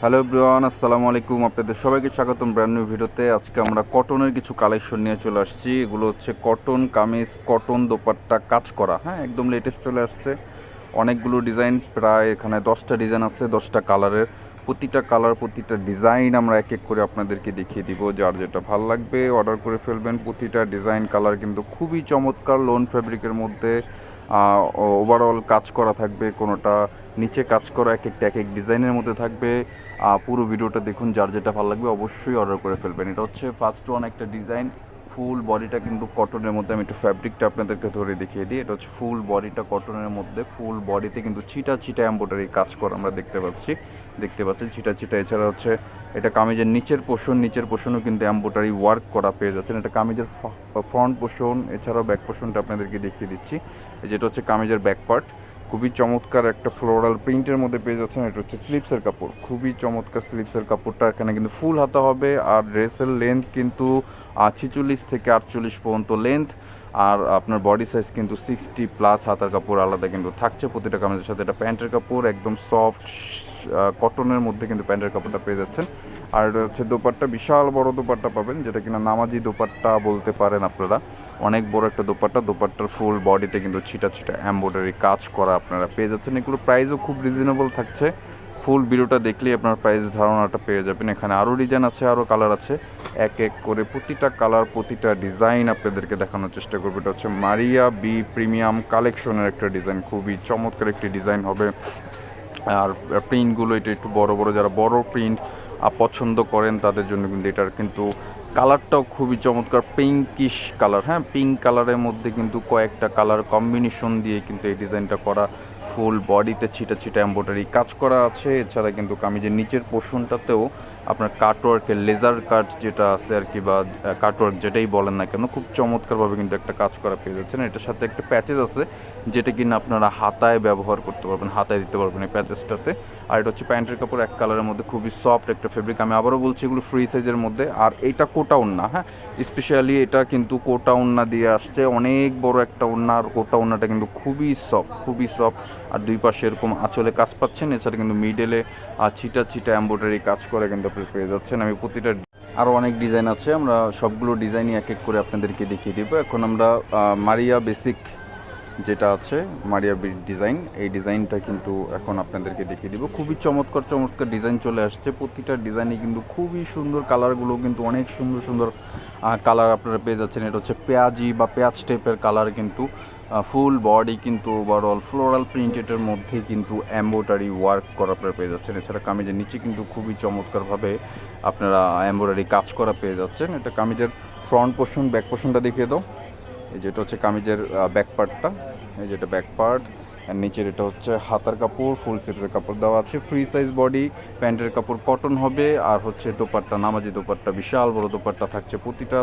Hello everyone, আসসালামু আলাইকুম। আপনাদের সবাইকে স্বাগতম ব্র্যান্ড নিউ ভিডিওতে। আজকে আমরা কটনের কিছু কালেকশন নিয়ে চলে আসছি। এগুলো হচ্ছে কটন কামিজ, কটন দোপাট্টা কাজ করা, হ্যাঁ, একদম লেটেস্ট চলে আসছে। অনেকগুলো ডিজাইন, প্রায় এখানে 10টা ডিজাইন আছে, 10টা কালারের। প্রতিটা কালার, প্রতিটা ডিজাইন আমরা এক এক করে আপনাদেরকে দেখিয়ে দিব। যার যেটা ভালো লাগবে অর্ডার করে ফেলবেন। প্রতিটা ডিজাইন কালার কিন্তু খুবই চমৎকার, লোন ফ্যাব্রিকের মধ্যে ওভারঅল কাজ করা থাকবে। কোনোটা নিচে কাজ করা, এক একটা এক এক ডিজাইনের মধ্যে থাকবে। পুরো ভিডিওটা দেখুন, যার যেটা ভালো লাগবে অবশ্যই অর্ডার করে ফেলবেন। এটা হচ্ছে ফার্স্ট ওয়ান একটা ডিজাইন, ফুল বডিটা কিন্তু কটনের মধ্যে। আমি একটু ফ্যাব্রিকটা আপনাদেরকে ধরে দেখিয়ে দিই। এটা হচ্ছে ফুল বডিটা কটনের মধ্যে, ফুল বডিতে কিন্তু ছিটা ছিটা এমব্রয়ডারি কাজ করা আমরা দেখতে পাচ্ছেন ছিটা ছিটা। এছাড়া হচ্ছে এটা কামিজের নিচের পোর্শনও কিন্তু এমব্রয়ডারি ওয়ার্ক করা পেয়ে যাচ্ছেন। এটা কামিজের ফ্রন্ট পোর্শন, এছাড়াও ব্যাক পোর্শনটা আপনাদেরকে দেখিয়ে দিচ্ছি। যেটা হচ্ছে কামিজের ব্যাক পার্ট, খুবই চমৎকার একটা ফ্লোরাল প্রিন্টের মধ্যে পেয়ে যাচ্ছেন। এটা হচ্ছে স্লিপসের কাপড়, খুবই চমৎকার স্লিপসের কাপড়টা। এখানে কিন্তু ফুল হাতা হবে, আর ড্রেসের লেন্থ কিন্তু 46 থেকে 48 পর্যন্ত লেন্থ। আর আপনার বডি সাইজ কিন্তু 60+। হাতার কাপড় আলাদা কিন্তু থাকছে প্রতিটা কামিজের সাথে। এটা প্যান্টের কাপড়, একদম সফট কটনের মধ্যে কিন্তু প্যান্টের কাপড়টা পেয়ে যাচ্ছেন। আর এটা হচ্ছে দোপাট্টা, বিশাল বড় দোপাট্টা পাবেন, যেটা কিনা নামাজি দোপাট্টা বলতে পারেন আপনারা। অনেক বড় একটা দোপাট্টা, দোপাট্টার ফুল বডিতে কিন্তু ছিটা ছিটা এমব্রয়ডারি কাজ করা আপনারা পেয়ে যাচ্ছেন। এগুলো প্রাইসও খুব রিজনেবল থাকছে। ফুল ভিডিওটা দেখলেই আপনার প্রাইস ধারণাটা পেয়ে যাবেন। এখানে আরও ডিজাইন আছে, আরও কালার আছে। এক এক করে প্রতিটা কালার, প্রতিটা ডিজাইন আপনাদেরকে দেখানোর চেষ্টা করবো। এটা হচ্ছে মারিয়া বি প্রিমিয়াম কালেকশনের একটা ডিজাইন, খুবই চমৎকার একটি ডিজাইন হবে। আর প্রিন্টগুলো এটা একটু বড় বড়, যারা বড় প্রিন্ট পছন্দ করেন তাদের জন্য কিন্তু এটার কিন্তু কালারটাও খুবই চমৎকার, পিঙ্কিশ কালার। হ্যাঁ, পিঙ্ক কালারের মধ্যে কিন্তু কয়েকটা কালার কম্বিনেশন দিয়ে কিন্তু এই ডিজাইনটা করা। ফুল বডিতে ছিটা ছিটা এমব্রয়ডারি কাজ করা আছে। এছাড়া কিন্তু কামিজের নিচের পোর্শনটাতেও আপনার কাটওয়ার্কের লেজার কাট যেটা আছে আর কি, বা কাটওয়ার্ক যেটাই বলেন না কেন, খুব চমৎকারভাবে কিন্তু একটা কাজ করা পেয়ে যাচ্ছেন। এটার সাথে একটা প্যাচেস আছে, যেটা কিনা আপনারা হাতায় ব্যবহার করতে পারবেন, হাতায় দিতে পারবেন এই প্যাচেসটাতে। আর এটা হচ্ছে প্যান্টের কাপড়, এক কালারের মধ্যে, খুবই সফট একটা ফেব্রিক। আমি আবারও বলছি, এগুলো ফ্রি সাইজের মধ্যে। আর এইটা কোটা ওড়না, হ্যাঁ, স্পেশালি এটা কিন্তু কোটা ওড়না দিয়ে আসছে, অনেক বড় একটা ওড়না। আর কোটা ওড়নাটা কিন্তু খুবই সফট, খুবই সফট। আর দুই পাশে এরকম আঁচলে কাজ পাচ্ছেন। এছাড়া কিন্তু মিডেলে ছিটা ছিটা এমব্রয়ডারি কাজ করে কিন্তু আপনি পেয়ে যাচ্ছেন। আমি প্রতিটা আরও অনেক ডিজাইন আছে, আমরা সবগুলো ডিজাইনই এক এক করে আপনাদেরকে দেখিয়ে দেবো। এখন আমরা মারিয়া বেসিক যেটা আছে, মারিয়া ডিজাইন, এই ডিজাইনটা কিন্তু এখন আপনাদেরকে দেখিয়ে দিব। খুবই চমৎকার চমৎকার ডিজাইন চলে আসছে। প্রতিটা ডিজাইনে কিন্তু খুবই সুন্দর, কালারগুলো কিন্তু অনেক সুন্দর সুন্দর কালার আপনারা পেয়ে যাচ্ছেন। এটা হচ্ছে পেঁয়াজি বা পেঁয়াজ টাইপের কালার, কিন্তু ফুল বডি কিন্তু ওভারঅল ফ্লোরাল প্রিন্টেডের মধ্যে কিন্তু এমব্রয়ডারি ওয়ার্ক করা আপনারা পেয়ে যাচ্ছেন। এছাড়া কামিজের নিচে কিন্তু খুবই চমৎকারভাবে আপনারা এমব্রয়ডারি কাজ করা পেয়ে যাচ্ছেন। এটা কামিজের ফ্রন্ট পোর্শন, ব্যাক পোর্শনটা দেখিয়ে দাও। এই যেটা হচ্ছে কামিজের ব্যাক পার্টটা, এই যেটা ব্যাক পার্ট। আর নিচের এটা হচ্ছে হাতার কাপড়, ফুল সেটের কাপড় দেওয়া আছে, ফ্রি সাইজ বডি, প্যান্টের কাপড় কটন হবে। আর হচ্ছে দোপাট্টা, নামাজি দোপাট্টা, বিশাল বড় দোপাট্টা থাকছে। প্রতিটা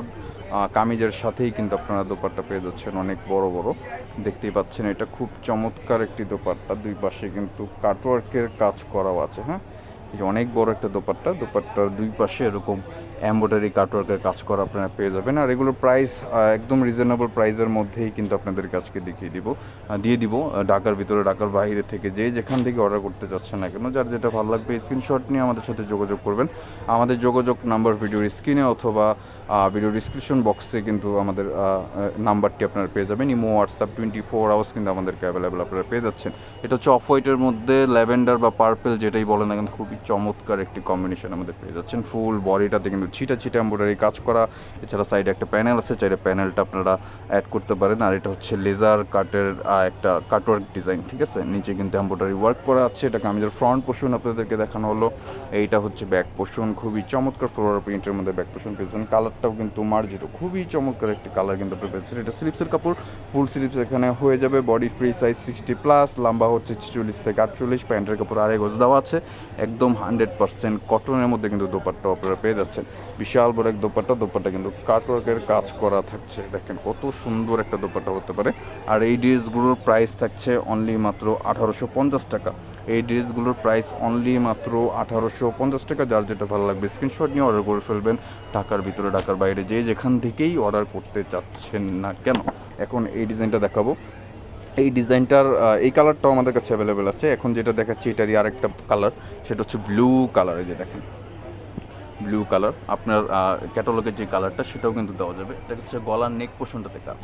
কামিজের সাথেই কিন্তু আপনারা দোপাট্টা পেয়ে যাচ্ছেন, অনেক বড় বড়, দেখতেই পাচ্ছেন। এটা খুব চমৎকার একটি দোপাট্টা, দুই পাশে কিন্তু কাটওয়ার্কের কাজ করাও আছে। হ্যাঁ, এই যে অনেক বড় একটা দোপাট্টা, দোপাট্টার দুই পাশে এরকম এমব্রয়ডারি কাটওয়ার্কের কাজ করা আপনারা পেয়ে যাবেন। আর এগুলোর প্রাইস একদম রিজনেবল প্রাইসের মধ্যেই কিন্তু আপনাদের কাছকে দিয়ে দিব। ঢাকার ভিতরে, ঢাকার বাইরে থেকে যে যেখান থেকে অর্ডার করতে চাচ্ছেন না কেন, যার যেটা ভালো লাগবে স্ক্রিনশট নিয়ে আমাদের সাথে যোগাযোগ করবেন। আমাদের যোগাযোগ নাম্বার ভিডিওর স্ক্রিনে অথবা ভিডিও ডিসক্রিপশন বক্সে কিন্তু আমাদের নাম্বারটি আপনারা পেয়ে যাবেন। ইমো, হোয়াটসঅ্যাপ 24 আওয়ার্স কিন্তু আমাদেরকে অ্যাভেলেবেল আপনারা পেয়ে যাচ্ছেন। এটা হচ্ছে অফ হোয়াইটের মধ্যে ল্যাভেন্ডার বা পার্পেল যেটাই বলেন না কিন্তু খুবই চমৎকার একটি কম্বিনেশন আমাদের পেয়ে যাচ্ছেন। ফুল বডিটাতে কিন্তু ছিটা ছিটা এমব্রয়ডারি কাজ করা। এছাড়া সাইডে একটা প্যানেল আছে, চাইলে প্যানেলটা আপনারা অ্যাড করতে পারেন। আর এটা হচ্ছে লেজার কাটের একটা কাটওয়ার্ক ডিজাইন, ঠিক আছে। নিচে কিন্তু এমব্রয়ডারি ওয়ার্ক করা আছে। এটা কামিজের ফ্রন্ট পোর্শন আপনাদেরকে দেখানো হলো। এইটা হচ্ছে ব্যাক পোর্শন, খুবই চমৎকার ফ্লোরাল প্রিন্টের মধ্যে ব্যাক পোর্শন পেয়েছেন। কালারটাও কিন্তু মার্জিত, খুবই চমৎকার একটি কালার কিন্তু আপনি পেয়েছেন। এটা স্লিপসের কাপড়, ফুল স্লিপস এখানে হয়ে যাবে। বডি ফ্রি সাইজ 60+, লম্বা হচ্ছে 46 থেকে 48। প্যান্টের কাপড় আড়াই গজ দেওয়া আছে। একদম 100% কটনের মধ্যে কিন্তু দোপাট্টা আপনারা পেয়ে যাচ্ছেন। বিশাল বড় এক দোপাট্টা, দোপাট্টা কিন্তু কাটওয়ার্কের কাজ করা থাকছে। দেখেন কত সুন্দর একটা দোপাট্টা হতে পারে। আর এই ড্রেসগুলোর প্রাইস থাকছে অনলি মাত্র 1850 টাকা। এই ড্রেসগুলোর প্রাইস অনলি মাত্র 1850 টাকা। যার যেটা ভালো লাগবে স্ক্রিনশট নিয়ে অর্ডার করে ফেলবেন। ঢাকার ভিতরে, ঢাকার বাইরে যে যেখান থেকেই অর্ডার করতে চাচ্ছেন না কেন। এখন এই ডিজাইনটা দেখাবো। এই ডিজাইনটার এই কালারটাও আমাদের কাছে অ্যাভেলেবেল আছে। এখন যেটা দেখাচ্ছি এটারই আরেকটা কালার, সেটা হচ্ছে ব্লু কালার। এই যে দেখেন ব্লু কালার, আপনার ক্যাটালগের যে কালারটা সেটাও কিন্তু দেওয়া যাবে। এটা হচ্ছে গলার নেক পোর্শনটাতে কাজ,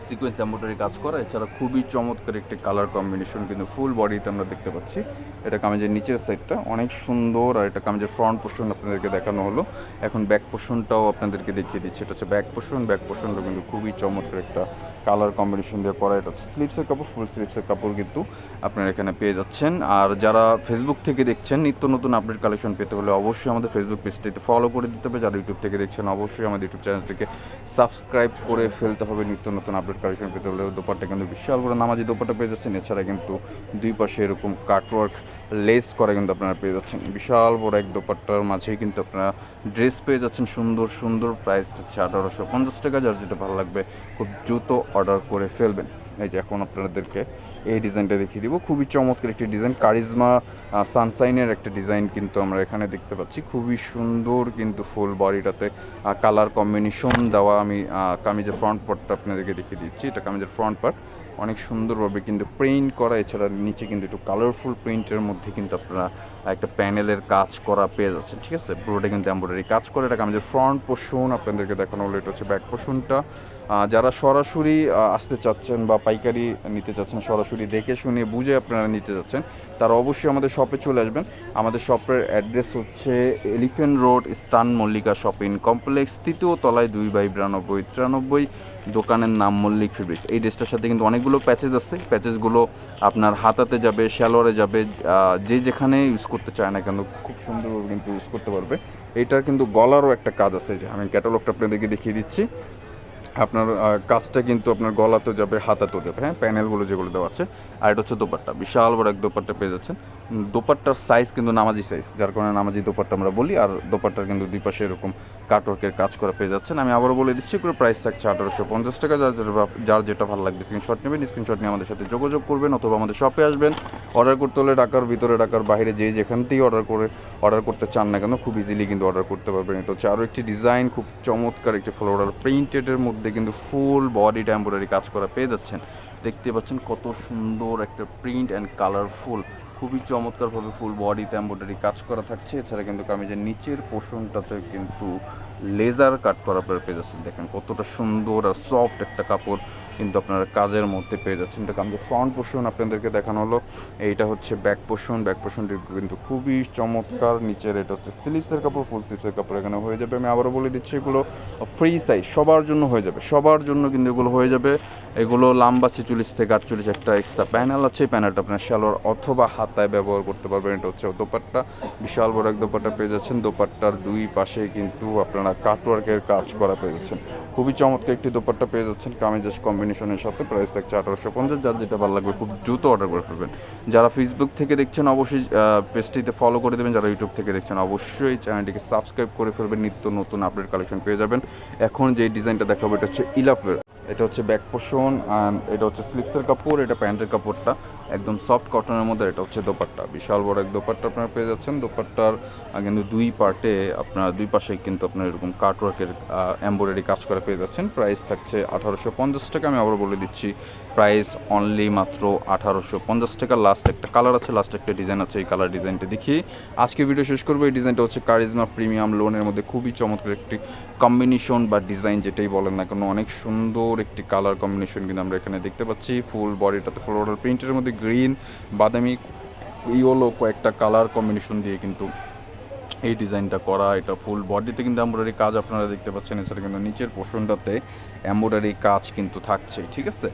সিকোয়েন্স এমব্রয়ডারি কাজ করা। এছাড়া খুবই চমৎকার একটি কালার কম্বিনেশন কিন্তু ফুল বডিতে আমরা দেখতে পাচ্ছি। এটা কামিজের নিচের সাইডটা অনেক সুন্দর, আর এটা কামিজের ফ্রন্ট পোর্শন আপনাদেরকে দেখানো হলো। এখন ব্যাক পোর্শনটাও আপনাদেরকে দেখিয়ে দিচ্ছি। এটা হচ্ছে ব্যাক পোর্শন, ব্যাক পোর্শনটা কিন্তু খুবই চমৎকার একটা কালার কম্বিনেশন দিয়ে করা। এটা হচ্ছে স্লিপসের কাপড়, ফুল স্লিপসের কাপড় কিন্তু আপনারা এখানে পেয়ে যাচ্ছেন। আর যারা ফেসবুক থেকে দেখছেন, নিত্য নতুন আপডেট কালেকশন পেতে হলে অবশ্যই আমাদের ফেসবুক পেজটিতে ফলো করে দিতে হবে। যারা ইউটিউব থেকে দেখছেন অবশ্যই আমাদের ইউটিউব চ্যানেলটিকে সাবস্ক্রাইব করে ফেলতে হবে নিত্য নতুন আপডেট কালেকশন পেতে হলে। দোপাট্টা কিন্তু বিশাল বড় নামাজি দোপাট্টা পেয়ে যাচ্ছেন। এছাড়া কিন্তু দুই পাশে এরকম কাটওয়ার্ক লেস করা কিন্তু আপনারা পেয়ে যাচ্ছেন। বিশাল বড় এক দোপাট্টার মাঝেই কিন্তু আপনারা ড্রেস পেয়ে যাচ্ছেন সুন্দর সুন্দর। প্রাইস হচ্ছে 1850 টাকা। যার যেটা ভালো লাগবে খুব দ্রুত অর্ডার করে ফেলবেন। এই যে এখন আপনাদেরকে এই ডিজাইনটা দেখিয়ে দিব। খুবই চমৎকার একটি ডিজাইন, কারিজমা সানশাইনের একটা ডিজাইন কিন্তু আমরা এখানে দেখতে পাচ্ছি। খুবই সুন্দর কিন্তু ফুল বডিটাতে কালার কম্বিনেশন দেওয়া। আমি কামিজের ফ্রন্ট পার্টটা আপনাদেরকে দেখিয়ে দিচ্ছি। এটা কামিজের ফ্রন্ট পার্ট অনেক সুন্দরভাবে কিন্তু প্রিন্ট করা। এছাড়া নিচে কিন্তু একটু কালারফুল প্রিন্টের মধ্যে কিন্তু আপনারা একটা প্যানেলের কাজ করা পেয়ে যাচ্ছেন। ঠিক আছে, পুরোটা কিন্তু এমব্রয়ডারি কাজ করে। এটা কামিজের ফ্রন্ট পোর্শন আপনাদেরকে দেখানো হলো। এটা হচ্ছে ব্যাক পোর্শনটা। যারা সরাসরি আসতে চাচ্ছেন বা পাইকারি নিতে চাচ্ছেন, সরাসরি দেখে শুনে বুঝে আপনারা নিতে যাচ্ছেন, তারা অবশ্যই আমাদের শপে চলে আসবেন। আমাদের শপের অ্যাড্রেস হচ্ছে এলিফ্যান্ট রোড, স্টান মল্লিকা শপিং কমপ্লেক্স, 3য় তলায় 2/9293। দোকানের নাম মল্লিক ফেব্রিক্স। এই ড্রেসটার সাথে কিন্তু অনেকগুলো প্যাচেস আছে। প্যাচেসগুলো আপনার হাতাতে যাবে, শ্যালোয়ারে যাবে, যে যেখানে ইউজ করতে চায় না কেন খুব সুন্দরভাবে কিন্তু ইউজ করতে পারবে। এইটার কিন্তু গলারও একটা কাজ আছে, যে আমি ক্যাটালগটা আপনাদেরকে দেখিয়ে দিচ্ছি। আপনার কাজটা কিন্তু আপনার গলাতেও যাবে, হাতাতেও যাবে। হ্যাঁ, প্যানেলগুলো যেগুলো দেওয়া আছে। আর এটা হচ্ছে দোপাট্টা, বিশাল বড় এক দোপাট্টা পেয়ে যাচ্ছেন। দোপাট্টার সাইজ কিন্তু নামাজি সাইজ, যার কারণে নামাজি দোপাট্টা আমরা বলি। আর দোপাট্টার কিন্তু দুই পাশে এরকম কাটওয়ার্কের কাজ করা পেয়ে যাচ্ছেন। আমি আবারও বলে দিচ্ছি, এগুলো প্রাইস থাকছে 1850 টাকা। যার যেটা ভালো লাগবে স্ক্রিনশট নেবেন, স্ক্রিনশট নিয়ে আমাদের সাথে যোগাযোগ করবেন, অথবা আমাদের শপে আসবেন। অর্ডার করতে হলে ঢাকার ভিতরে, ঢাকার বাইরে যে যেখান থেকেই অর্ডার করতে চান না কেন খুব ইজিলি কিন্তু অর্ডার করতে পারবেন। এটা হচ্ছে আরও একটি ডিজাইন, খুব চমৎকার একটি ফ্লোরাল প্রিন্টেডের মধ্যে কিন্তু ফুল বডি এমব্রয়ডারি কাজ করা পেয়ে যাচ্ছেন। দেখতে পাচ্ছেন কত সুন্দর একটা প্রিন্ট অ্যান্ড কালারফুল, খুবই চমৎকারভাবে ফুল বডিতে এমব্রয়ডারি কাজ করা থাকছে। এছাড়া কিন্তু কামিজের নিচের পোর্শনটাতে কিন্তু লেজার কাট করা আপনারা পেয়ে যাচ্ছেন। দেখেন কতটা সুন্দর আর সফট একটা কাপড় কিন্তু আপনারা কাজের মধ্যে পেয়ে যাচ্ছেন। এটা কামিজের ফ্রন্ট পোর্শন আপনাদেরকে দেখানো হলো। এইটা হচ্ছে ব্যাক পোর্শন, ব্যাক পোর্শনটি কিন্তু খুবই চমৎকার। নিচের এটা হচ্ছে স্লিপসের কাপড়, ফুল স্লিপসের কাপড় এখানে হয়ে যাবে। আমি আবারও বলে দিচ্ছি, এগুলো ফ্রি সাইজ, সবার জন্য হয়ে যাবে, সবার জন্য কিন্তু এগুলো হয়ে যাবে। এগুলো লম্বা 46 থেকে 48 একটা এক্সট্রা প্যানেল আছে। প্যানেলটা আপনার শ্যালোর অথবা হাতায় ব্যবহার করতে পারবেন। এটা হচ্ছে দোপাট্টা, বিশাল বড় এক দোপাট্টা পেয়ে যাচ্ছেন। দোপাট্টার দুই পাশে কিন্তু আপনারা কাটওয়ার্কের কাজ করা পেয়ে যাচ্ছেন। খুবই চমৎকার একটি দোপাট্টা পেয়ে যাচ্ছেন কামিজের কম্বিনেশনের সাথে। প্রাইস থাকছে 1850। যার যেটা ভালো লাগবে খুব দ্রুত অর্ডার করে ফেলবেন। যারা ফেসবুক থেকে দেখছেন অবশ্যই পেজটিতে ফলো করে দেবেন। যারা ইউটিউব থেকে দেখছেন অবশ্যই চ্যানেলটিকে সাবস্ক্রাইব করে ফেলবেন, নিত্য নতুন আপডেট কালেকশন পেয়ে যাবেন। এখন যে ডিজাইনটা দেখাবো এটা হচ্ছে ইলাফের। এটা হচ্ছে ব্যাক পোর্শন, অ্যান্ড এটা হচ্ছে স্লিপসের কাপড়, এটা প্যান্টের কাপড়টা একদম সফট কটনের মধ্যে। এটা হচ্ছে দোপাট্টা, বিশাল বড় এক দোপাট্টা আপনারা পেয়ে যাচ্ছেন। দোপাট্টার কিন্তু দুই পার্টে আপনার দুই পাশে কিন্তু আপনার এরকম কাটওয়ার্কের এমব্রয়ডারি কাজ করে পেয়ে যাচ্ছেন। প্রাইস থাকছে 1850 টাকা। আমি আবার বলে দিচ্ছি, প্রাইস অনলি মাত্র 1850 টাকা। লাস্ট একটা কালার আছে, লাস্ট একটা ডিজাইন আছে, এই কালার ডিজাইনটা দেখি আজকে ভিডিও শেষ করবো। এই ডিজাইনটা হচ্ছে কারিজমা প্রিমিয়াম লোনের মধ্যে খুবই চমৎকার একটি কম্বিনেশন বা ডিজাইন যেটাই বলেন না কেন, অনেক সুন্দর একটি কালার কম্বিনেশন কিন্তু আমরা এখানে দেখতে পাচ্ছি। ফুল বডিটাতে ফ্লোরাল প্রিন্টের মধ্যে গ্রিন, বাদামি, ইয়েলো কয়েকটা কালার কম্বিনেশন দিয়ে কিন্তু এই ডিজাইনটা করা। এটা ফুল বডিতে কিন্তু এমব্রয়ডারি কাজ আপনারা দেখতে পাচ্ছেন। এছাড়া কিন্তু নিচের পোর্শনটাতে এমব্রয়ডারি কাজ কিন্তু থাকছে। ঠিক আছে,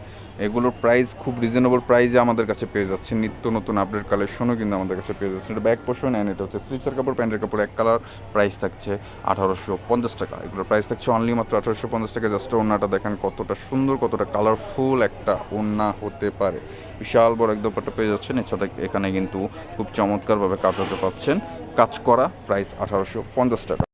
এগুলোর প্রাইস খুব রিজনেবল প্রাইসে আমাদের কাছে পেয়ে যাচ্ছে। নিত্য নতুন আপডেট কালেকশনও কিন্তু আমাদের কাছে পেয়ে যাচ্ছে। এটা ব্যাক পোর্শন, অ্যান্ড এটা হচ্ছে স্লিপসের কাপড়, প্যান্টের কাপড় এক কালার। প্রাইস থাকছে 1850 টাকা। এগুলোর প্রাইস থাকছে অনলি মাত্র 1850 টাকা। জাস্ট ওড়নাটা দেখেন কতটা সুন্দর, কতটা কালারফুল একটা ওড়না হতে পারে। বিশাল বড় এক দোপাট্টা পেয়ে যাচ্ছেন। এছাড়া এখানে কিন্তু খুব চমৎকারভাবে কাটাতে পাচ্ছেন কাজ করা। প্রাইস 1850 টাকা।